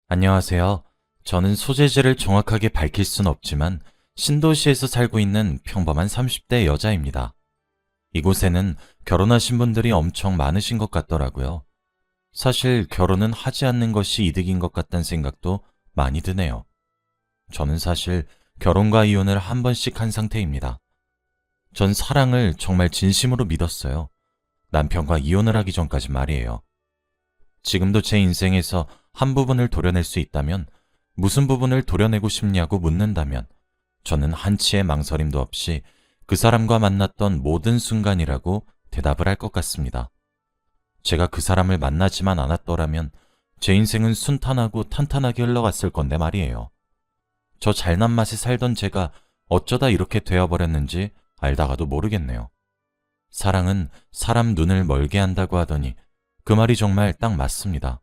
안녕하세요. 저는 소재지를 정확하게 밝힐 순 없지만 신도시에서 살고 있는 평범한 30대 여자입니다. 이곳에는 결혼하신 분들이 엄청 많으신 것 같더라고요. 사실 결혼은 하지 않는 것이 이득인 것 같다는 생각도 많이 드네요. 저는 사실 결혼과 이혼을 한 번씩 한 상태입니다. 전 사랑을 정말 진심으로 믿었어요. 남편과 이혼을 하기 전까지 말이에요. 지금도 제 인생에서 한 부분을 도려낼 수 있다면 무슨 부분을 도려내고 싶냐고 묻는다면 저는 한치의 망설임도 없이 그 사람과 만났던 모든 순간이라고 대답을 할 것 같습니다. 제가 그 사람을 만나지만 않았더라면 제 인생은 순탄하고 탄탄하게 흘러갔을 건데 말이에요. 저 잘난 맛에 살던 제가 어쩌다 이렇게 되어버렸는지 알다가도 모르겠네요. 사랑은 사람 눈을 멀게 한다고 하더니 그 말이 정말 딱 맞습니다.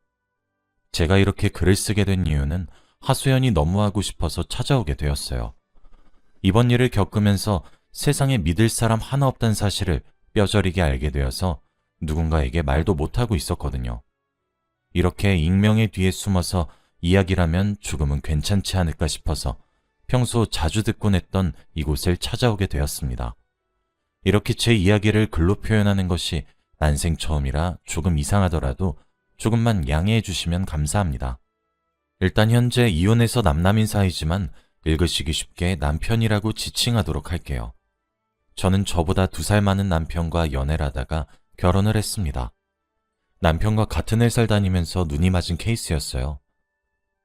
제가 이렇게 글을 쓰게 된 이유는 하소연이 너무 하고 싶어서 찾아오게 되었어요. 이번 일을 겪으면서 세상에 믿을 사람 하나 없다는 사실을 뼈저리게 알게 되어서 누군가에게 말도 못하고 있었거든요. 이렇게 익명의 뒤에 숨어서 이야기라면 조금은 괜찮지 않을까 싶어서 평소 자주 듣곤 했던 이곳을 찾아오게 되었습니다. 이렇게 제 이야기를 글로 표현하는 것이 난생 처음이라 조금 이상하더라도 조금만 양해해 주시면 감사합니다. 일단 현재 이혼해서 남남인 사이지만 읽으시기 쉽게 남편이라고 지칭하도록 할게요. 저는 저보다 2살 많은 남편과 연애를 하다가 결혼을 했습니다. 남편과 같은 회사를 다니면서 눈이 맞은 케이스였어요.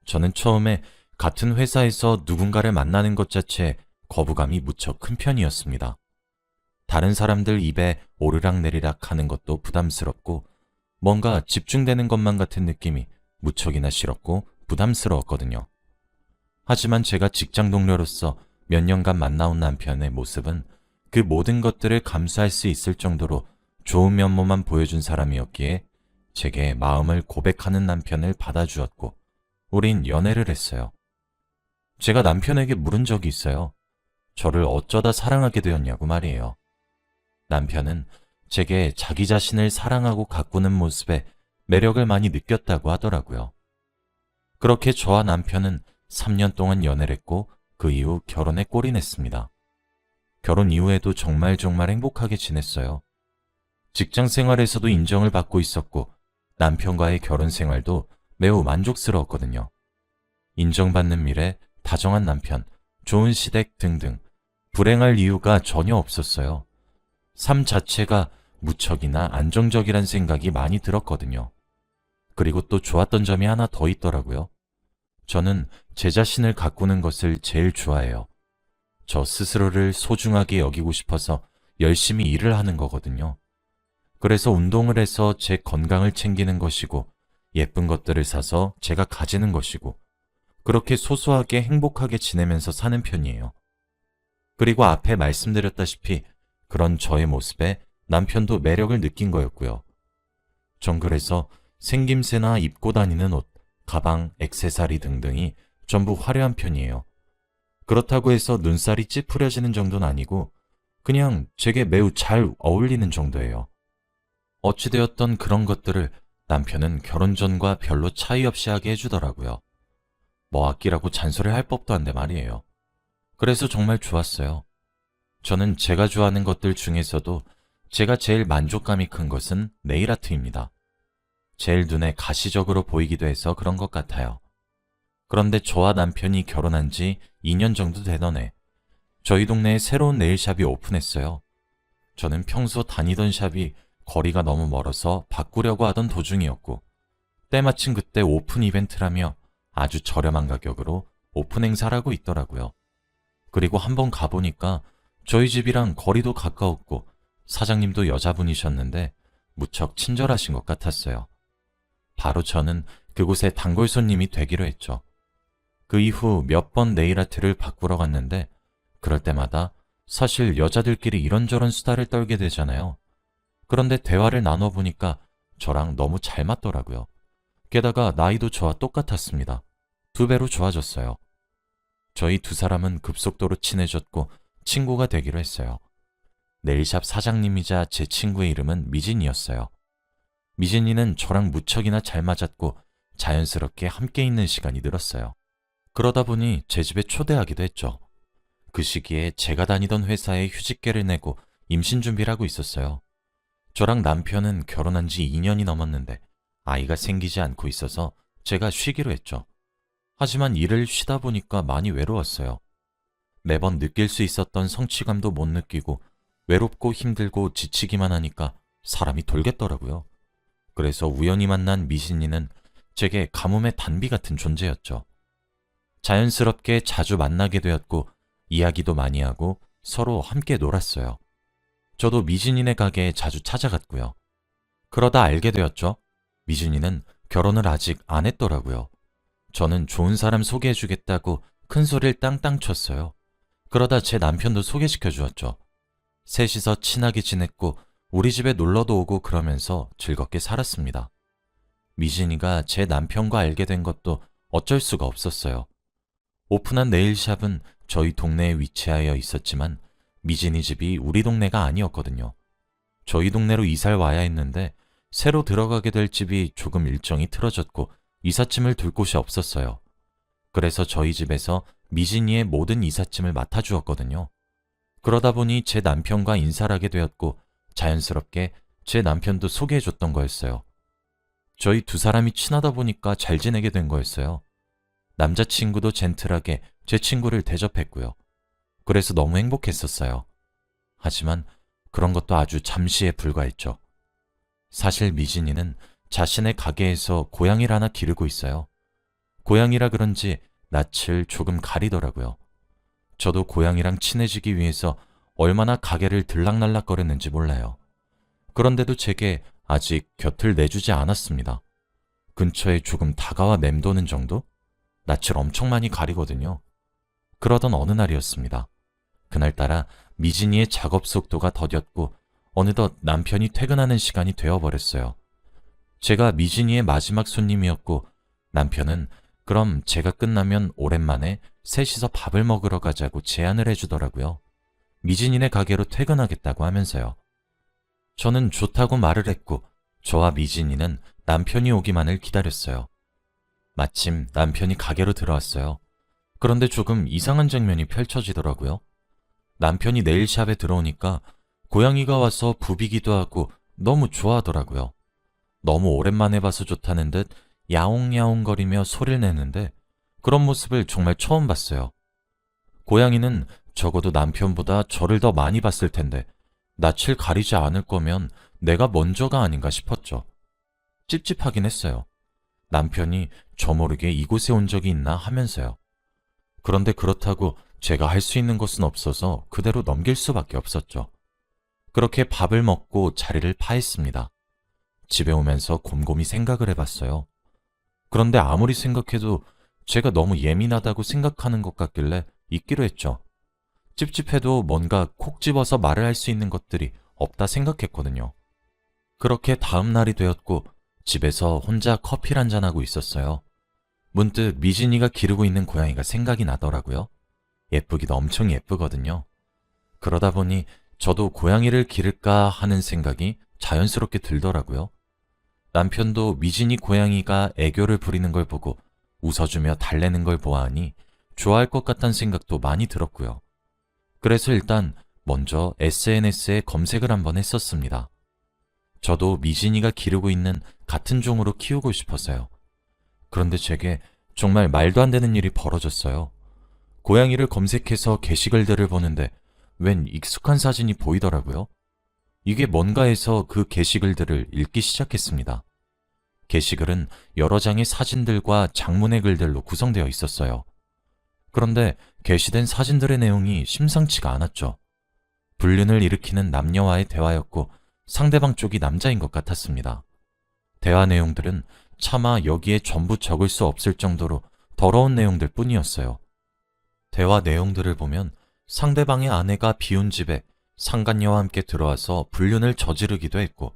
저는 처음에 같은 회사에서 누군가를 만나는 것 자체에 거부감이 무척 큰 편이었습니다. 다른 사람들 입에 오르락내리락 하는 것도 부담스럽고 뭔가 집중되는 것만 같은 느낌이 무척이나 싫었고 부담스러웠거든요. 하지만 제가 직장 동료로서 몇 년간 만나온 남편의 모습은 그 모든 것들을 감수할 수 있을 정도로 좋은 면모만 보여준 사람이었기에 제게 마음을 고백하는 남편을 받아주었고 우린 연애를 했어요. 제가 남편에게 물은 적이 있어요. 저를 어쩌다 사랑하게 되었냐고 말이에요. 남편은 제게 자기 자신을 사랑하고 가꾸는 모습에 매력을 많이 느꼈다고 하더라고요. 그렇게 저와 남편은 3년 동안 연애를 했고 그 이후 결혼에 골인했습니다. 결혼 이후에도 정말 행복하게 지냈어요. 직장 생활에서도 인정을 받고 있었고 남편과의 결혼 생활도 매우 만족스러웠거든요. 인정받는 미래, 다정한 남편, 좋은 시댁 등등 불행할 이유가 전혀 없었어요. 삶 자체가 무척이나 안정적이란 생각이 많이 들었거든요. 그리고 또 좋았던 점이 하나 더 있더라고요. 저는 제 자신을 가꾸는 것을 제일 좋아해요. 저 스스로를 소중하게 여기고 싶어서 열심히 일을 하는 거거든요. 그래서 운동을 해서 제 건강을 챙기는 것이고 예쁜 것들을 사서 제가 가지는 것이고 그렇게 소소하게 행복하게 지내면서 사는 편이에요. 그리고 앞에 말씀드렸다시피 그런 저의 모습에 남편도 매력을 느낀 거였고요. 전 그래서 생김새나 입고 다니는 옷, 가방, 액세서리 등등이 전부 화려한 편이에요. 그렇다고 해서 눈살이 찌푸려지는 정도는 아니고 그냥 제게 매우 잘 어울리는 정도예요. 어찌되었던 그런 것들을 남편은 결혼 전과 별로 차이 없이 하게 해주더라고요. 뭐 아끼라고 잔소리할 법도 한데 말이에요. 그래서 정말 좋았어요. 저는 제가 좋아하는 것들 중에서도 제가 제일 만족감이 큰 것은 네일아트입니다. 제일 눈에 가시적으로 보이기도 해서 그런 것 같아요. 그런데 저와 남편이 결혼한 지 2년 정도 되던 해, 저희 동네에 새로운 네일샵이 오픈했어요. 저는 평소 다니던 샵이 거리가 너무 멀어서 바꾸려고 하던 도중이었고, 때마침 그때 오픈 이벤트라며 아주 저렴한 가격으로 오픈 행사를 하고 있더라고요. 그리고 한번 가보니까 저희 집이랑 거리도 가까웠고 사장님도 여자분이셨는데 무척 친절하신 것 같았어요. 바로 저는 그곳의 단골 손님이 되기로 했죠. 그 이후 몇 번 네일아트를 바꾸러 갔는데 그럴 때마다 사실 여자들끼리 이런저런 수다를 떨게 되잖아요. 그런데 대화를 나눠보니까 저랑 너무 잘 맞더라고요. 게다가 나이도 저와 똑같았습니다. 2배로 좋아졌어요. 저희 2사람은 급속도로 친해졌고 친구가 되기로 했어요. 네일샵 사장님이자 제 친구의 이름은 미진이었어요. 미진이는 저랑 무척이나 잘 맞았고 자연스럽게 함께 있는 시간이 늘었어요. 그러다 보니 제 집에 초대하기도 했죠. 그 시기에 제가 다니던 회사에 휴직계를 내고 임신 준비를 하고 있었어요. 저랑 남편은 결혼한 지 2년이 넘었는데 아이가 생기지 않고 있어서 제가 쉬기로 했죠. 하지만 일을 쉬다 보니까 많이 외로웠어요. 매번 느낄 수 있었던 성취감도 못 느끼고 외롭고 힘들고 지치기만 하니까 사람이 돌겠더라고요. 그래서 우연히 만난 미신이는 제게 가뭄의 단비 같은 존재였죠. 자연스럽게 자주 만나게 되었고 이야기도 많이 하고 서로 함께 놀았어요. 저도 미진이네 가게에 자주 찾아갔고요. 그러다 알게 되었죠. 미진이는 결혼을 아직 안 했더라고요. 저는 좋은 사람 소개해주겠다고 큰 소리를 땅땅 쳤어요. 그러다 제 남편도 소개시켜 주었죠. 셋이서 친하게 지냈고 우리 집에 놀러도 오고 그러면서 즐겁게 살았습니다. 미진이가 제 남편과 알게 된 것도 어쩔 수가 없었어요. 오픈한 네일샵은 저희 동네에 위치하여 있었지만 미진이 집이 우리 동네가 아니었거든요. 저희 동네로 이사를 와야 했는데 새로 들어가게 될 집이 조금 일정이 틀어졌고 이삿짐을 둘 곳이 없었어요. 그래서 저희 집에서 미진이의 모든 이삿짐을 맡아주었거든요. 그러다 보니 제 남편과 인사를 하게 되었고 자연스럽게 제 남편도 소개해줬던 거였어요. 저희 두 사람이 친하다 보니까 잘 지내게 된 거였어요. 남자친구도 젠틀하게 제 친구를 대접했고요. 그래서 너무 행복했었어요. 하지만 그런 것도 아주 잠시에 불과했죠. 사실 미진이는 자신의 가게에서 고양이를 하나 기르고 있어요. 고양이라 그런지 낯을 조금 가리더라고요. 저도 고양이랑 친해지기 위해서 얼마나 가게를 들락날락거렸는지 몰라요. 그런데도 제게 아직 곁을 내주지 않았습니다. 근처에 조금 다가와 맴도는 정도? 낯을 엄청 많이 가리거든요. 그러던 어느 날이었습니다. 그날따라 미진이의 작업 속도가 더뎠고 어느덧 남편이 퇴근하는 시간이 되어버렸어요. 제가 미진이의 마지막 손님이었고 남편은 그럼 제가 끝나면 오랜만에 셋이서 밥을 먹으러 가자고 제안을 해주더라고요. 미진이네 가게로 퇴근하겠다고 하면서요. 저는 좋다고 말을 했고 저와 미진이는 남편이 오기만을 기다렸어요. 마침 남편이 가게로 들어왔어요. 그런데 조금 이상한 장면이 펼쳐지더라고요. 남편이 네일샵에 들어오니까 고양이가 와서 부비기도 하고 너무 좋아하더라고요. 너무 오랜만에 봐서 좋다는 듯 야옹야옹거리며 소리를 내는데 그런 모습을 정말 처음 봤어요. 고양이는 적어도 남편보다 저를 더 많이 봤을 텐데 낯을 가리지 않을 거면 내가 먼저가 아닌가 싶었죠. 찝찝하긴 했어요. 남편이 저 모르게 이곳에 온 적이 있나 하면서요. 그런데 그렇다고 제가 할 수 있는 것은 없어서 그대로 넘길 수밖에 없었죠. 그렇게 밥을 먹고 자리를 파했습니다. 집에 오면서 곰곰이 생각을 해봤어요. 그런데 아무리 생각해도 제가 너무 예민하다고 생각하는 것 같길래 잊기로 했죠. 찝찝해도 뭔가 콕 집어서 말을 할 수 있는 것들이 없다 생각했거든요. 그렇게 다음 날이 되었고 집에서 혼자 커피를 한잔하고 있었어요. 문득 미진이가 기르고 있는 고양이가 생각이 나더라고요. 예쁘기도 엄청 예쁘거든요. 그러다 보니 저도 고양이를 기를까 하는 생각이 자연스럽게 들더라고요. 남편도 미진이 고양이가 애교를 부리는 걸 보고 웃어주며 달래는 걸 보아하니 좋아할 것 같다는 생각도 많이 들었고요. 그래서 일단 먼저 SNS에 검색을 한번 했었습니다. 저도 미진이가 기르고 있는 같은 종으로 키우고 싶어서요. 그런데 제게 정말 말도 안 되는 일이 벌어졌어요. 고양이를 검색해서 게시글들을 보는데 웬 익숙한 사진이 보이더라고요. 이게 뭔가 해서 그 게시글들을 읽기 시작했습니다. 게시글은 여러 장의 사진들과 장문의 글들로 구성되어 있었어요. 그런데 게시된 사진들의 내용이 심상치가 않았죠. 불륜을 일으키는 남녀와의 대화였고 상대방 쪽이 남자인 것 같았습니다. 대화 내용들은 차마 여기에 전부 적을 수 없을 정도로 더러운 내용들 뿐이었어요. 대화 내용들을 보면 상대방의 아내가 비운 집에 상간녀와 함께 들어와서 불륜을 저지르기도 했고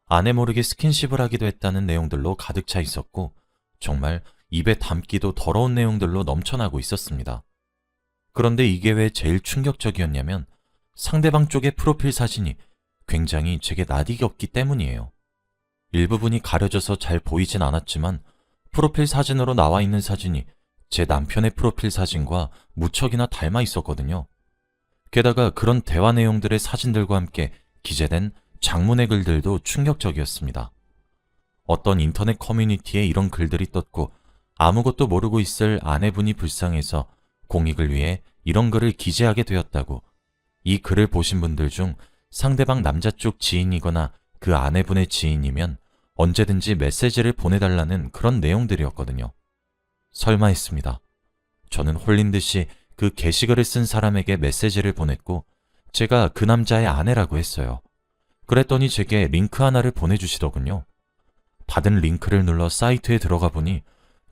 아내 모르게 스킨십을 하기도 했다는 내용들로 가득 차 있었고 정말 입에 담기도 더러운 내용들로 넘쳐나고 있었습니다. 그런데 이게 왜 제일 충격적이었냐면 상대방 쪽의 프로필 사진이 굉장히 제게 낯익었기 때문이에요. 일부분이 가려져서 잘 보이진 않았지만 프로필 사진으로 나와 있는 사진이 제 남편의 프로필 사진과 무척이나 닮아 있었거든요. 게다가 그런 대화 내용들의 사진들과 함께 기재된 장문의 글들도 충격적이었습니다. 어떤 인터넷 커뮤니티에 이런 글들이 떴고 아무것도 모르고 있을 아내분이 불쌍해서 공익을 위해 이런 글을 기재하게 되었다고, 이 글을 보신 분들 중 상대방 남자 쪽 지인이거나 그 아내분의 지인이면 언제든지 메시지를 보내달라는 그런 내용들이었거든요. 설마 했습니다. 저는 홀린 듯이 그 게시글을 쓴 사람에게 메시지를 보냈고 제가 그 남자의 아내라고 했어요. 그랬더니 제게 링크 하나를 보내주시더군요. 받은 링크를 눌러 사이트에 들어가 보니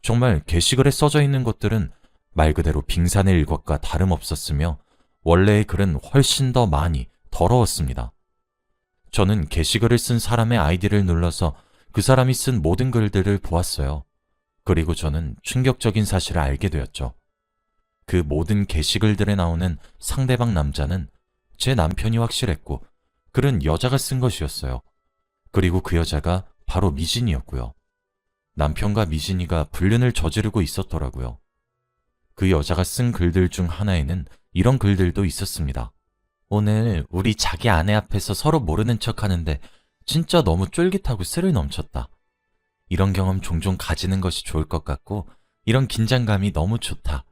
정말 게시글에 써져 있는 것들은 말 그대로 빙산의 일각과 다름없었으며 원래의 글은 훨씬 더 많이 더러웠습니다. 저는 게시글을 쓴 사람의 아이디를 눌러서 그 사람이 쓴 모든 글들을 보았어요. 그리고 저는 충격적인 사실을 알게 되었죠. 그 모든 게시글들에 나오는 상대방 남자는 제 남편이 확실했고 글은 여자가 쓴 것이었어요. 그리고 그 여자가 바로 미진이었고요. 남편과 미진이가 불륜을 저지르고 있었더라고요. 그 여자가 쓴 글들 중 하나에는 이런 글들도 있었습니다. 오늘 우리 자기 아내 앞에서 서로 모르는 척 하는데 진짜 너무 쫄깃하고 스릴 넘쳤다. 이런 경험 종종 가지는 것이 좋을 것 같고 이런 긴장감이 너무 좋다.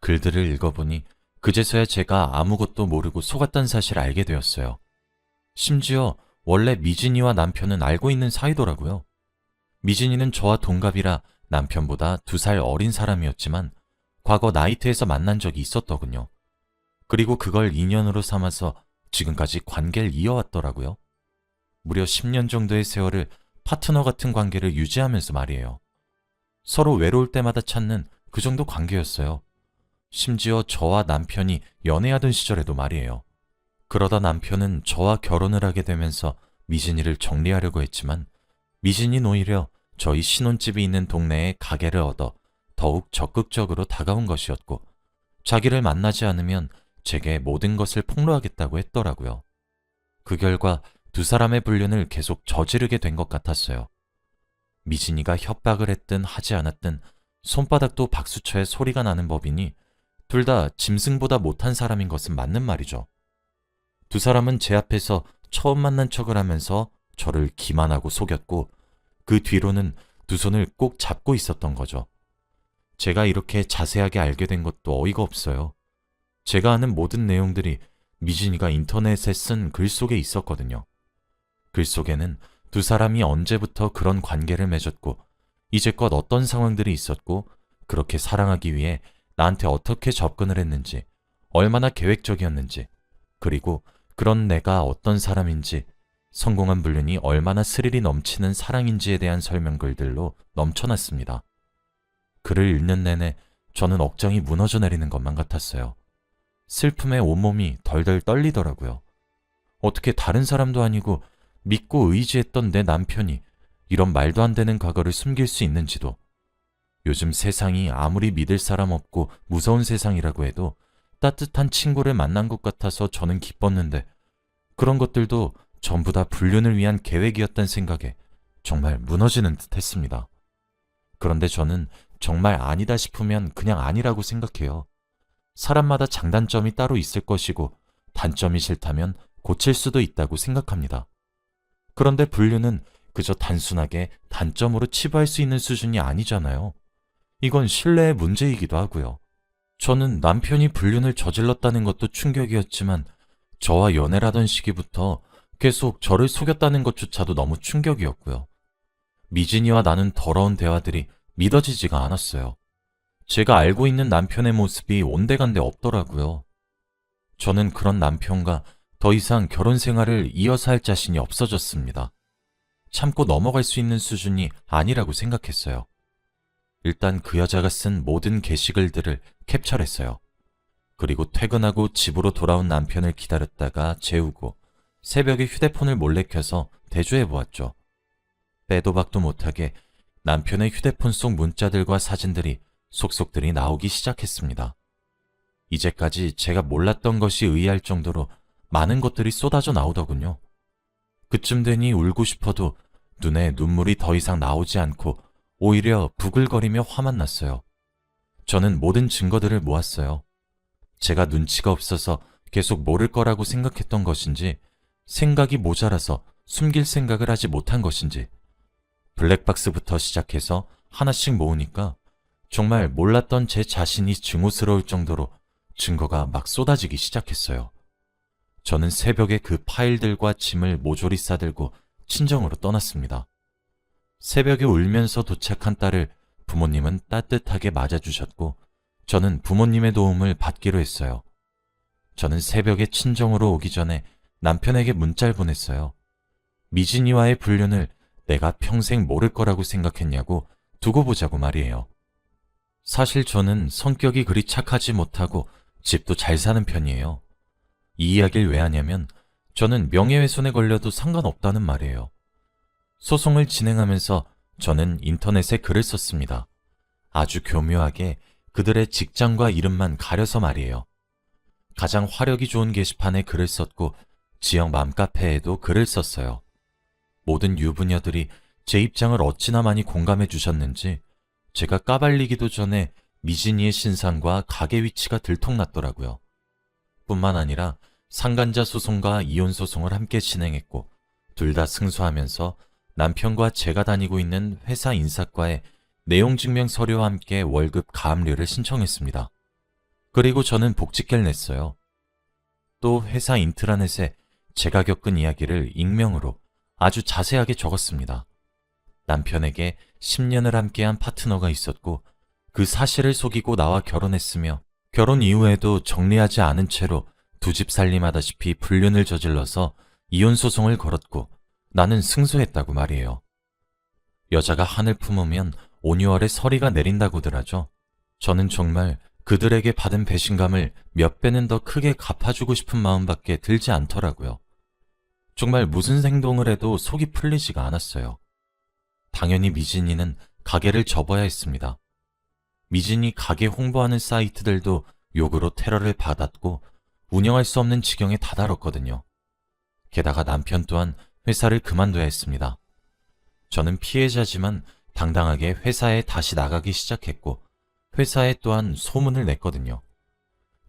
글들을 읽어보니 그제서야 제가 아무것도 모르고 속았던 사실을 알게 되었어요. 심지어 원래 미진이와 남편은 알고 있는 사이더라고요. 미진이는 저와 동갑이라 남편보다 2살 어린 사람이었지만 과거 나이트에서 만난 적이 있었더군요. 그리고 그걸 인연으로 삼아서 지금까지 관계를 이어왔더라고요. 무려 10년 정도의 세월을 파트너 같은 관계를 유지하면서 말이에요. 서로 외로울 때마다 찾는 그 정도 관계였어요. 심지어 저와 남편이 연애하던 시절에도 말이에요. 그러다 남편은 저와 결혼을 하게 되면서 미진이를 정리하려고 했지만 미진이는 오히려 저희 신혼집이 있는 동네에 가게를 얻어 더욱 적극적으로 다가온 것이었고 자기를 만나지 않으면 제게 모든 것을 폭로하겠다고 했더라고요. 그 결과 2사람의 불륜을 계속 저지르게 된 것 같았어요. 미진이가 협박을 했든 하지 않았든 손바닥도 박수쳐야 소리가 나는 법이니 둘 다 짐승보다 못한 사람인 것은 맞는 말이죠. 2사람은 제 앞에서 처음 만난 척을 하면서 저를 기만하고 속였고 그 뒤로는 2손을 꼭 잡고 있었던 거죠. 제가 이렇게 자세하게 알게 된 것도 어이가 없어요. 제가 아는 모든 내용들이 미진이가 인터넷에 쓴 글 속에 있었거든요. 글 속에는 2사람이 언제부터 그런 관계를 맺었고 이제껏 어떤 상황들이 있었고 그렇게 사랑하기 위해 나한테 어떻게 접근을 했는지, 얼마나 계획적이었는지, 그리고 그런 내가 어떤 사람인지, 성공한 불륜이 얼마나 스릴이 넘치는 사랑인지에 대한 설명글들로 넘쳐났습니다. 글을 읽는 내내 저는 억장이 무너져 내리는 것만 같았어요. 슬픔에 온몸이 덜덜 떨리더라고요. 어떻게 다른 사람도 아니고 믿고 의지했던 내 남편이 이런 말도 안 되는 과거를 숨길 수 있는지도, 요즘 세상이 아무리 믿을 사람 없고 무서운 세상이라고 해도 따뜻한 친구를 만난 것 같아서 저는 기뻤는데 그런 것들도 전부 다 불륜을 위한 계획이었다는 생각에 정말 무너지는 듯 했습니다. 그런데 저는 정말 아니다 싶으면 그냥 아니라고 생각해요. 사람마다 장단점이 따로 있을 것이고 단점이 싫다면 고칠 수도 있다고 생각합니다. 그런데 불륜은 그저 단순하게 단점으로 치부할 수 있는 수준이 아니잖아요. 이건 신뢰의 문제이기도 하고요. 저는 남편이 불륜을 저질렀다는 것도 충격이었지만 저와 연애를 하던 시기부터 계속 저를 속였다는 것조차도 너무 충격이었고요. 미진이와 나눈 더러운 대화들이 믿어지지가 않았어요. 제가 알고 있는 남편의 모습이 온데간데 없더라고요. 저는 그런 남편과 더 이상 결혼 생활을 이어서 할 자신이 없어졌습니다. 참고 넘어갈 수 있는 수준이 아니라고 생각했어요. 일단 그 여자가 쓴 모든 게시글들을 캡처했어요. 그리고 퇴근하고 집으로 돌아온 남편을 기다렸다가 재우고 새벽에 휴대폰을 몰래 켜서 대조해 보았죠. 빼도 박도 못하게 남편의 휴대폰 속 문자들과 사진들이 속속들이 나오기 시작했습니다. 이제까지 제가 몰랐던 것이 의아할 정도로 많은 것들이 쏟아져 나오더군요. 그쯤 되니 울고 싶어도 눈에 눈물이 더 이상 나오지 않고 오히려 부글거리며 화만 났어요. 저는 모든 증거들을 모았어요. 제가 눈치가 없어서 계속 모를 거라고 생각했던 것인지, 생각이 모자라서 숨길 생각을 하지 못한 것인지, 블랙박스부터 시작해서 하나씩 모으니까 정말 몰랐던 제 자신이 증오스러울 정도로 증거가 막 쏟아지기 시작했어요. 저는 새벽에 그 파일들과 짐을 모조리 싸들고 친정으로 떠났습니다. 새벽에 울면서 도착한 딸을 부모님은 따뜻하게 맞아주셨고, 저는 부모님의 도움을 받기로 했어요. 저는 새벽에 친정으로 오기 전에 남편에게 문자를 보냈어요. 미진이와의 불륜을 내가 평생 모를 거라고 생각했냐고 두고 보자고 말이에요. 사실 저는 성격이 그리 착하지 못하고 집도 잘 사는 편이에요. 이 이야기를 왜 하냐면 저는 명예훼손에 걸려도 상관없다는 말이에요. 소송을 진행하면서 저는 인터넷에 글을 썼습니다. 아주 교묘하게 그들의 직장과 이름만 가려서 말이에요. 가장 화력이 좋은 게시판에 글을 썼고 지역 맘카페에도 글을 썼어요. 모든 유부녀들이 제 입장을 어찌나 많이 공감해 주셨는지 제가 까발리기도 전에 미진이의 신상과 가게 위치가 들통났더라고요. 뿐만 아니라 상간자 소송과 이혼 소송을 함께 진행했고 둘 다 승소하면서 남편과 제가 다니고 있는 회사 인사과에 내용 증명 서류와 함께 월급 가압류를 신청했습니다. 그리고 저는 복직계를 냈어요. 또 회사 인트라넷에 제가 겪은 이야기를 익명으로 아주 자세하게 적었습니다. 남편에게 10년을 함께한 파트너가 있었고 그 사실을 속이고 나와 결혼했으며 결혼 이후에도 정리하지 않은 채로 두 집 살림하다시피 불륜을 저질러서 이혼 소송을 걸었고 나는 승소했다고 말이에요. 여자가 한을 품으면 5, 6월에 서리가 내린다고들 하죠. 저는 정말 그들에게 받은 배신감을 몇 배는 더 크게 갚아주고 싶은 마음밖에 들지 않더라고요. 정말 무슨 행동을 해도 속이 풀리지가 않았어요. 당연히 미진이는 가게를 접어야 했습니다. 미진이 가게 홍보하는 사이트들도 욕으로 테러를 받았고 운영할 수 없는 지경에 다다랐거든요. 게다가 남편 또한 회사를 그만둬야 했습니다. 저는 피해자지만 당당하게 회사에 다시 나가기 시작했고 회사에 또한 소문을 냈거든요.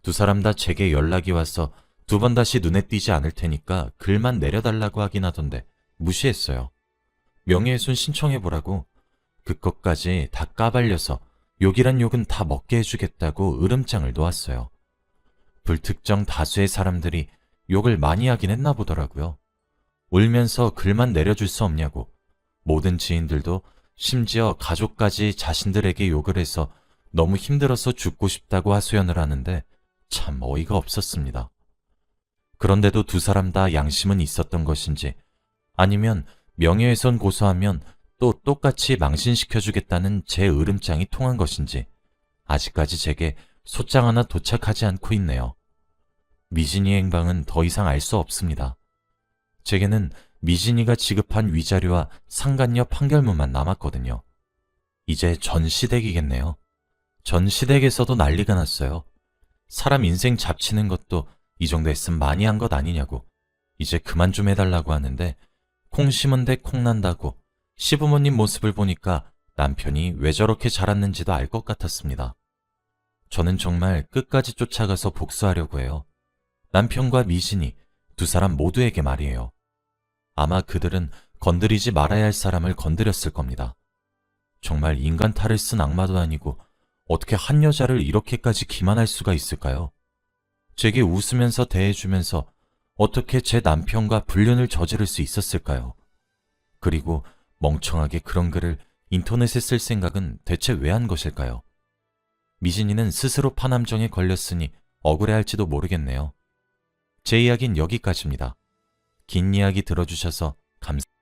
두 사람 다 제게 연락이 와서 두 번 다시 눈에 띄지 않을 테니까 글만 내려달라고 하긴 하던데 무시했어요. 명예훼손 신청해보라고 그것까지 다 까발려서 욕이란 욕은 다 먹게 해주겠다고 으름장을 놓았어요. 불특정 다수의 사람들이 욕을 많이 하긴 했나 보더라고요. 울면서 글만 내려줄 수 없냐고 모든 지인들도 심지어 가족까지 자신들에게 욕을 해서 너무 힘들어서 죽고 싶다고 하소연을 하는데 참 어이가 없었습니다. 그런데도 두 사람 다 양심은 있었던 것인지 아니면 명예훼손 고소하면 또 똑같이 망신시켜주겠다는 제 으름장이 통한 것인지 아직까지 제게 소장 하나 도착하지 않고 있네요. 미진이의 행방은 더 이상 알 수 없습니다. 제게는 미진이가 지급한 위자료와 상간녀 판결문만 남았거든요. 이제 전시댁이겠네요. 전시댁에서도 난리가 났어요. 사람 인생 잡치는 것도 이 정도 했으면 많이 한 것 아니냐고 이제 그만 좀 해달라고 하는데 콩 심은 데 콩 난다고 시부모님 모습을 보니까 남편이 왜 저렇게 자랐는지도 알 것 같았습니다. 저는 정말 끝까지 쫓아가서 복수하려고 해요. 남편과 미진이 두 사람 모두에게 말이에요. 아마 그들은 건드리지 말아야 할 사람을 건드렸을 겁니다. 정말 인간 탈을 쓴 악마도 아니고 어떻게 한 여자를 이렇게까지 기만할 수가 있을까요? 제게 웃으면서 대해주면서 어떻게 제 남편과 불륜을 저지를 수 있었을까요? 그리고 멍청하게 그런 글을 인터넷에 쓸 생각은 대체 왜 한 것일까요? 미진이는 스스로 파남정에 걸렸으니 억울해할지도 모르겠네요. 제 이야기는 여기까지입니다. 긴 이야기 들어주셔서 감사합니다.